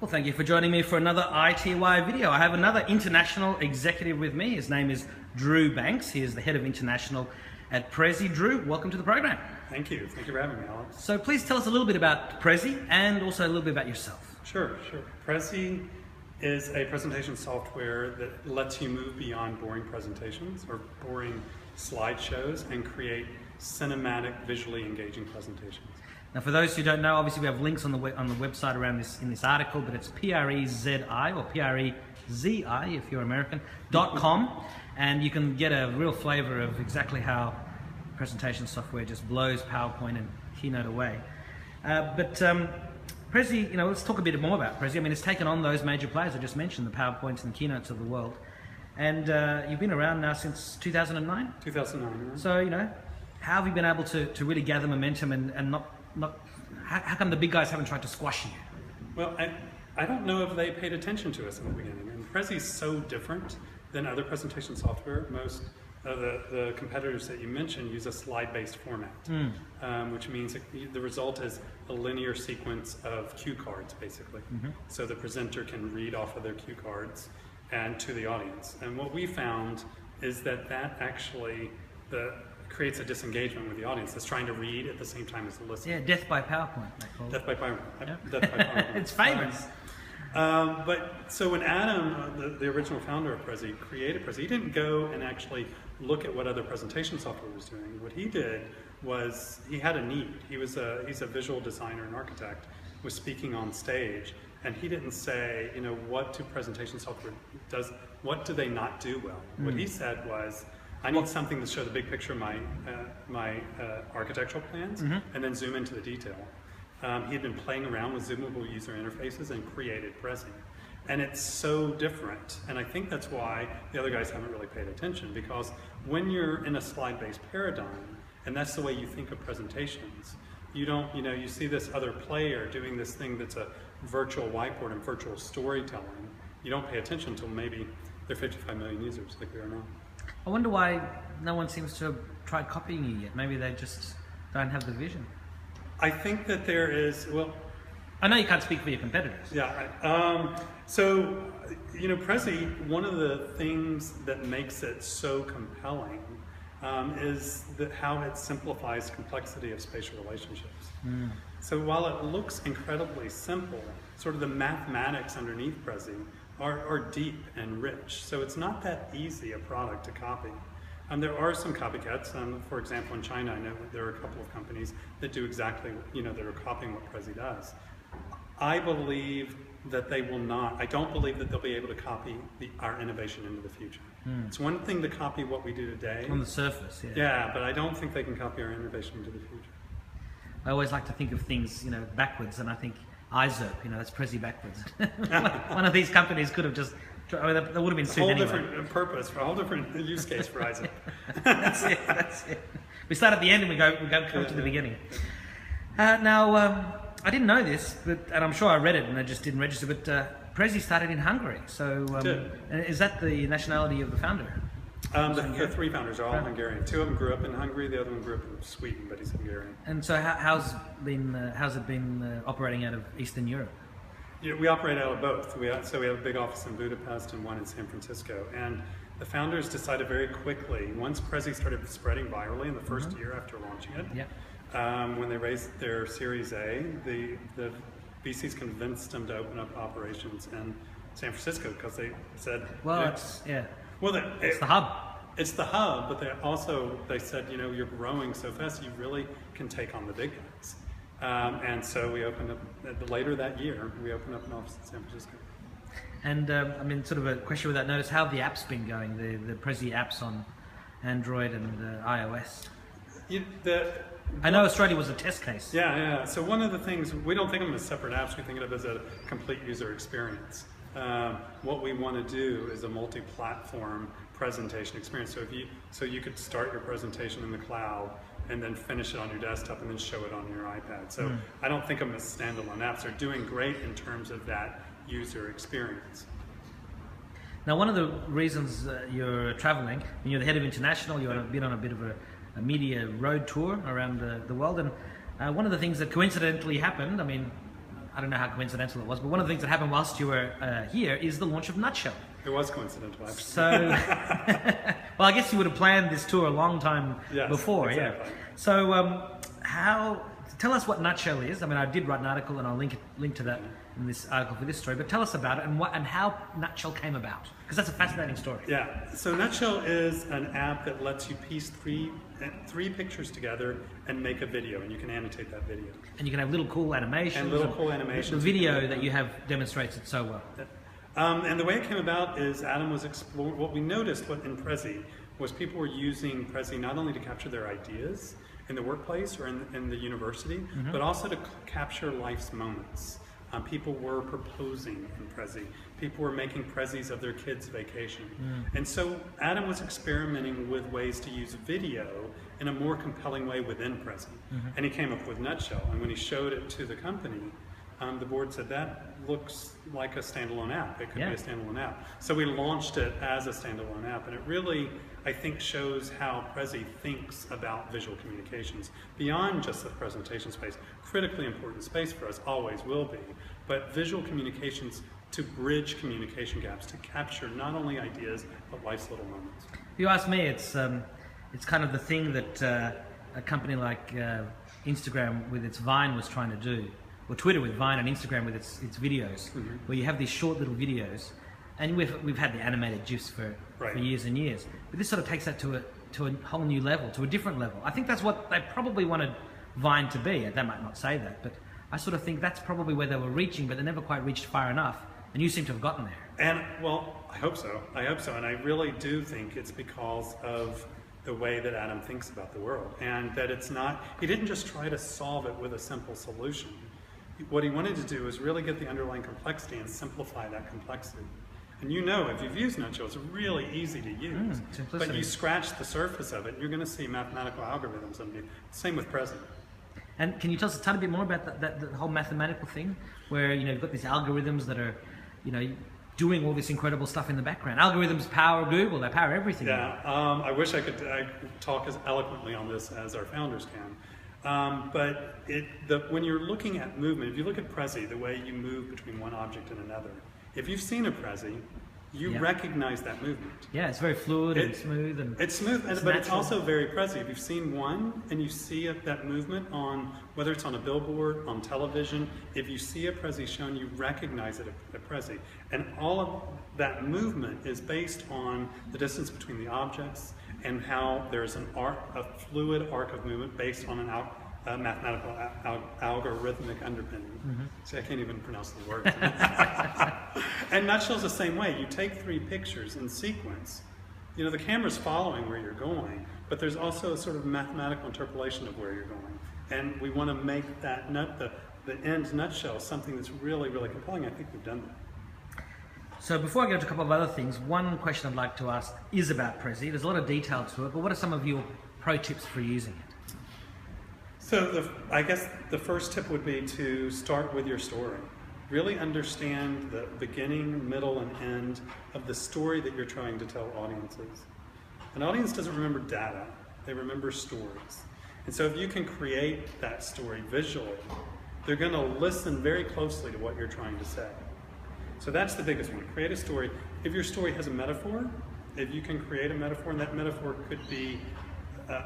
Well, thank you for joining me for another iTWire video. I have another international executive with me. His name is Drew Banks. He is the head of international at Prezi. Drew, welcome to the program. Thank you. Thank you for having me, Alex. So please tell us a little bit about Prezi and also a little bit about yourself. Sure. Prezi is a presentation software that lets you move beyond boring presentations or boring slideshows and create cinematic, visually engaging presentations. Now, for those who don't know, obviously we have links on the website around this in this article, but it's Prezi or Prezi if you're American .com, and you can get a real flavour of exactly how presentation software just blows PowerPoint and Keynote away. But Prezi, let's talk a bit more about Prezi. I mean, it's taken on those major players I just mentioned, the PowerPoints and the Keynotes of the world, and you've been around now since 2009. 2009. Right? So how have you been able to really gather momentum and not how come the big guys haven't tried to squash you? Well, I don't know if they paid attention to us in the beginning. And Prezi is so different than other presentation software. Most of the competitors that you mentioned use a slide-based format, which means the result is a linear sequence of cue cards, basically. So the presenter can read off of their cue cards and to the audience. And what we found is that actually creates a disengagement with the audience that's trying to read at the same time as the listener. Yeah, death by PowerPoint, they call it. Death by PowerPoint. Yeah. Death by PowerPoint. It's famous. But so when Adam, the original founder of Prezi, created Prezi, he didn't go and actually look at what other presentation software was doing. What he did was he had a need. He's a visual designer and architect, was speaking on stage, and he didn't say, what do presentation software does? What do they not do well? What he said was, I need something to show the big picture of my architectural plans, and then zoom into the detail. He had been playing around with zoomable user interfaces and created Prezi. And it's so different, and I think that's why the other guys haven't really paid attention, because when you're in a slide-based paradigm, and that's the way you think of presentations, you don't, you see this other player doing this thing that's a virtual whiteboard and virtual storytelling. You don't pay attention until maybe they're 55 million users like we are now. I wonder why no one seems to have tried copying you yet. Maybe they just don't have the vision. I think that there is, I know you can't speak for your competitors. Yeah. So, Prezi, one of the things that makes it so compelling is how it simplifies complexity of spatial relationships. So while it looks incredibly simple, sort of the mathematics underneath Prezi are deep and rich. So it's not that easy a product to copy. There are some copycats. For example, in China, I know there are a couple of companies that do exactly, that are copying what Prezi does. I believe that they will not. I don't believe that they'll be able to copy our innovation into the future. It's one thing to copy what we do today. On the surface, yeah. Yeah, but I don't think they can copy our innovation into the future. I always like to think of things, backwards, and I think iZerp, that's Prezi backwards. One of these companies could have just, that would have been sued anyway. A whole different purpose, for a whole different use case for iZerp. That's it. We start at the end and we come to the beginning. Now, I didn't know this, and I'm sure I read it and I just didn't register, but Prezi started in Hungary. So is that the nationality of the founder? The three founders are all Hungarian. Two of them grew up in Hungary, the other one grew up in Sweden, but he's Hungarian. And so how's it been operating out of Eastern Europe? Yeah, we operate out of both. So we have a big office in Budapest and one in San Francisco. And the founders decided very quickly, once Prezi started spreading virally in the first year after launching it, when they raised their Series A, the VCs convinced them to open up operations in San Francisco because they said, it's the hub. It's the hub, but they said, you're growing so fast, you really can take on the big guys. And so we opened up, later that year, we opened up an office in San Francisco. And sort of a question without notice, how have the apps been going, the Prezi apps on Android and iOS? I know Australia was a test case. Yeah. So one of the things, we don't think of them as separate apps, we think of it as a complete user experience. What we want to do is a multi-platform presentation experience. So you could start your presentation in the cloud and then finish it on your desktop and then show it on your iPad. So I don't think of them as standalone apps. They're doing great in terms of that user experience. Now, one of the reasons you're traveling, and you're the head of international, you've been on a bit of a media road tour around the world, and one of the things that coincidentally happened, I don't know how coincidental it was, but one of the things that happened whilst you were here is the launch of Nutshell. It was coincidental, actually. So, well, I guess you would have planned this tour a long time before, exactly. So, tell us what Nutshell is. I mean, I did write an article, and I'll link to that in this article for this story. But tell us about it and how Nutshell came about, because that's a fascinating story. Yeah. So Nutshell is an app that lets you piece three pictures together and make a video, and you can annotate that video. And you can have little cool animations. And little cool animations. The video that you have demonstrates it so well. And the way it came about is Adam was exploring. What we noticed in Prezi was people were using Prezi not only to capture their ideas in the workplace or in the university, but also to capture life's moments. People were proposing in Prezi. People were making Prezis of their kids' vacation. And so Adam was experimenting with ways to use video in a more compelling way within Prezi. And he came up with Nutshell. And when he showed it to the company, the board said, that looks like a standalone app. It could be a standalone app. So we launched it as a standalone app. And it really, I think, shows how Prezi thinks about visual communications beyond just the presentation space. Critically important space for us, always will be, but visual communications to bridge communication gaps, to capture not only ideas, but life's little moments. If you ask me, it's kind of the thing that a company like Instagram with its Vine was trying to do, or Twitter with Vine and Instagram with its videos, where you have these short little videos. And we've had the animated GIFs for years and years, but this sort of takes that to a whole new level, to a different level. I think that's what they probably wanted Vine to be. They might not say that, but I sort of think that's probably where they were reaching, but they never quite reached far enough. And you seem to have gotten there. And well, I hope so. And I really do think it's because of the way that Adam thinks about the world, and that it's not. He didn't just try to solve it with a simple solution. What he wanted to do is really get the underlying complexity and simplify that complexity. And you know, if you've used Nutshell, it's really easy to use. But you scratch the surface of it, you're going to see mathematical algorithms underneath. Same with Prezi. And can you tell us a tiny bit more about the whole mathematical thing, where you've got these algorithms that are, doing all this incredible stuff in the background? Algorithms power Google; they power everything. Yeah, I wish I could talk as eloquently on this as our founders can. But when you're looking at movement, if you look at Prezi, the way you move between one object and another, if you've seen a Prezi, you recognize that movement. Yeah, it's very fluid and smooth. It's smooth, but it's also very Prezi. If you've seen one and you see that movement on, whether it's on a billboard, on television, if you see a Prezi shown, you recognize it a Prezi. And all of that movement is based on the distance between the objects and how there's a fluid arc of movement based on a mathematical algorithmic underpinning. See, I can't even pronounce the word. And Nutshell's the same way. You take three pictures in sequence. The camera's following where you're going, but there's also a sort of mathematical interpolation of where you're going. And we want to make that the end Nutshell something that's really, really compelling. I think we've done that. So before I go to a couple of other things, one question I'd like to ask is about Prezi. There's a lot of detail to it, but what are some of your pro tips for using it? So I guess the first tip would be to start with your story. Really understand the beginning, middle, and end of the story that you're trying to tell audiences. An audience doesn't remember data, they remember stories. And so if you can create that story visually, they're going to listen very closely to what you're trying to say. So that's the biggest one. Create a story. If your story has a metaphor, if you can create a metaphor, and that metaphor could be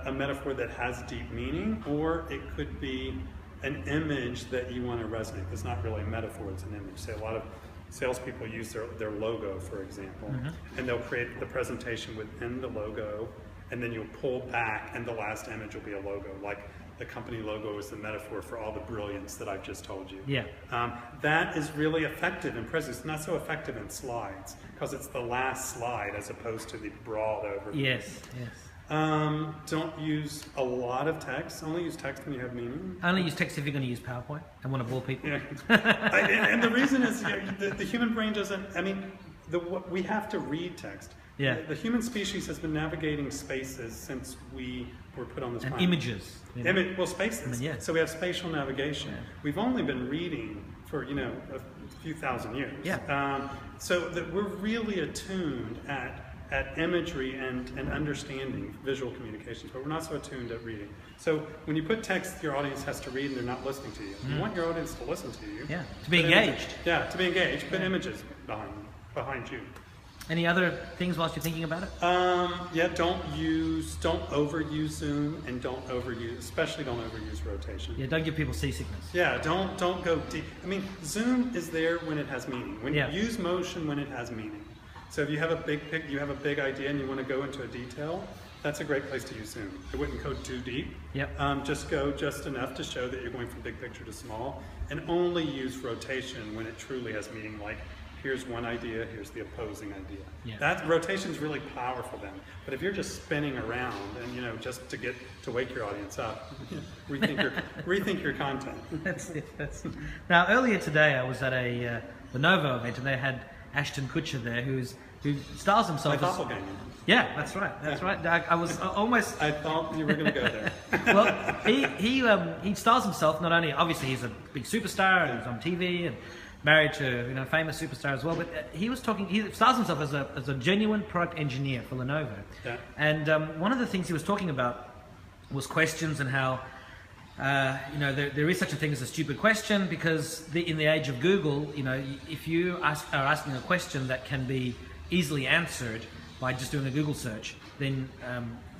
a metaphor that has deep meaning, or it could be an image that you want to resonate. It's not really a metaphor, it's an image. Say a lot of salespeople use their logo, for example, and they'll create the presentation within the logo, and then you'll pull back, and the last image will be a logo. Like the company logo is the metaphor for all the brilliance that I've just told you. Yeah. That is really effective in Prezi. It's not so effective in slides, because it's the last slide as opposed to the broad overview. Yes, yes. Don't use a lot of text. Only use text when you have meaning. Only use text if you're going to use PowerPoint and want to bore people. Yeah. And the reason is the human brain doesn't, we have to read text. Yeah. The human species has been navigating spaces since we were put on this planet. And images. Spaces. So we have spatial navigation. Yeah. We've only been reading for, a few thousand years. Yeah. So that we're really attuned at at imagery and understanding visual communications, but we're not so attuned at reading. So when you put text your audience has to read and they're not listening to you. You want your audience to listen to you. Yeah, to be engaged. To be engaged. Put images behind you. Any other things whilst you're thinking about it? Don't overuse Zoom, and especially don't overuse rotation. Yeah, don't give people seasickness. Yeah, don't go deep. I mean, Zoom is there when it has meaning. When you use motion when it has meaning. So if you have a big idea and you want to go into a detail, that's a great place to use Zoom. I wouldn't go too deep. Yep. Just go just enough to show that you're going from big picture to small, and only use rotation when it truly has meaning, like here's one idea, here's the opposing idea. Yeah. That rotation's really powerful then. But if you're just spinning around and just to wake your audience up, rethink your content. That's it. Now earlier today I was at a Lenovo event and they had Ashton Kutcher there, who styles himself as... Yeah, that's right. That's right. I was almost... I thought you were going to go there. Well, he styles himself, not only... Obviously, he's a big superstar and he's on TV and married to a famous superstar as well, but he styles himself as a genuine product engineer for Lenovo. Yeah. And one of the things he was talking about was questions and how there is such a thing as a stupid question, because in the age of Google, if you are asking a question that can be easily answered by just doing a Google search, then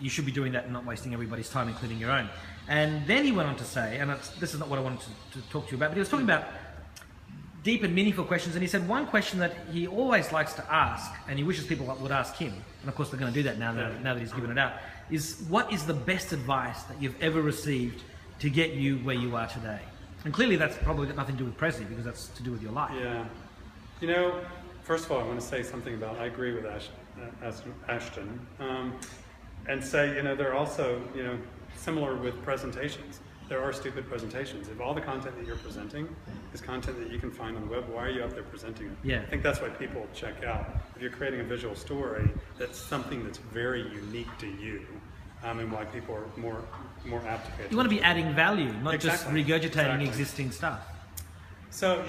you should be doing that and not wasting everybody's time, including your own. And then he went on to say, and this is not what I wanted to talk to you about, but he was talking about deep and meaningful questions, and he said one question that he always likes to ask, and he wishes people would ask him, and of course they're going to do that now that he's given it out, is what is the best advice that you've ever received to get you where you are today? And clearly that's probably got nothing to do with Prezi, because that's to do with your life. Yeah. First of all, I want to say something about, I agree with Ashton, and say, they're also, similar with presentations. There are stupid presentations. If all the content that you're presenting is content that you can find on the web, why are you up there presenting it? Yeah. I think that's why people check out. If you're creating a visual story, that's something that's very unique to you, and why people are more apt to pay attention. You want to be adding value, not just regurgitating existing stuff. So,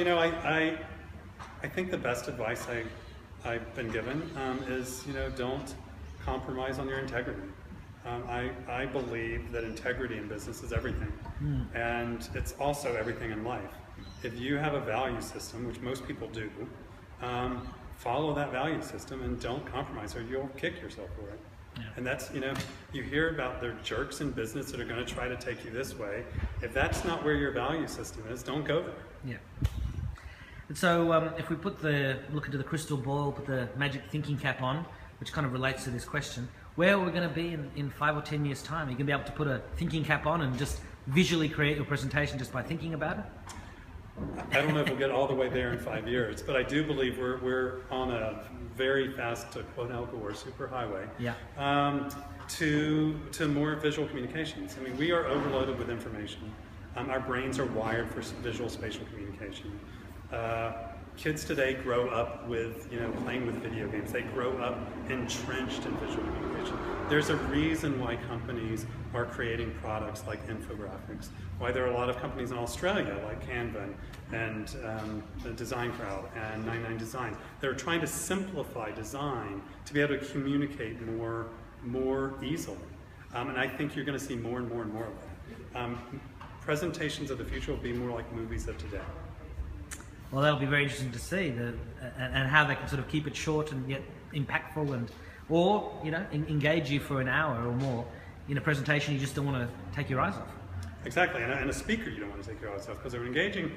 I think the best advice I've been given is, don't compromise on your integrity. I believe that integrity in business is everything, and it's also everything in life. If you have a value system, which most people do, follow that value system and don't compromise, or you'll kick yourself for it. Yeah. And that's, you hear about the jerks in business that are going to try to take you this way. If that's not where your value system is, don't go there. Yeah. And so if we look into the crystal ball, put the magic thinking cap on, which kind of relates to this question, where are we going to be in 5 or 10 years' time? Are you going to be able to put a thinking cap on and just visually create your presentation just by thinking about it? I don't know if we'll get all the way there in 5 years, but I do believe we're on a very fast, to quote Al Gore, superhighway to more visual communications. I mean, we are overloaded with information. Our brains are wired for visual spatial communication. Kids today grow up with, playing with video games. They grow up entrenched in visual communication. There's a reason why companies are creating products like infographics, why there are a lot of companies in Australia like Canva and the Design Crowd and 99 Designs. They're trying to simplify design to be able to communicate more easily. And I think you're going to see more and more and more of that. Presentations of the future will be more like movies of today. Well, that'll be very interesting to see, and how they can sort of keep it short and yet impactful, or engage you for an hour or more in a presentation you just don't want to take your eyes off. Exactly, and a speaker you don't want to take your eyes off, because they're engaging.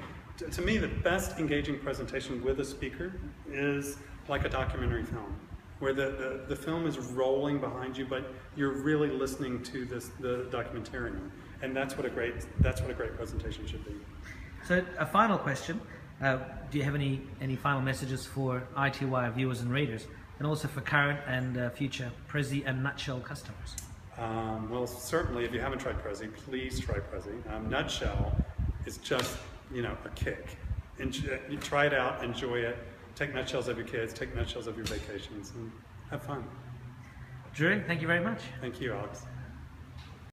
To me, the best engaging presentation with a speaker is like a documentary film, where the film is rolling behind you, but you're really listening to the documentarian, and that's what a great presentation should be. So, a final question. Do you have any final messages for iTWire viewers and readers, and also for current and future Prezi and Nutshell customers? Well, certainly, if you haven't tried Prezi, please try Prezi. Nutshell is just, a kick. You try it out, enjoy it. Take nutshells of your kids, take nutshells of your vacations, and have fun. Drew, thank you very much. Thank you, Alex.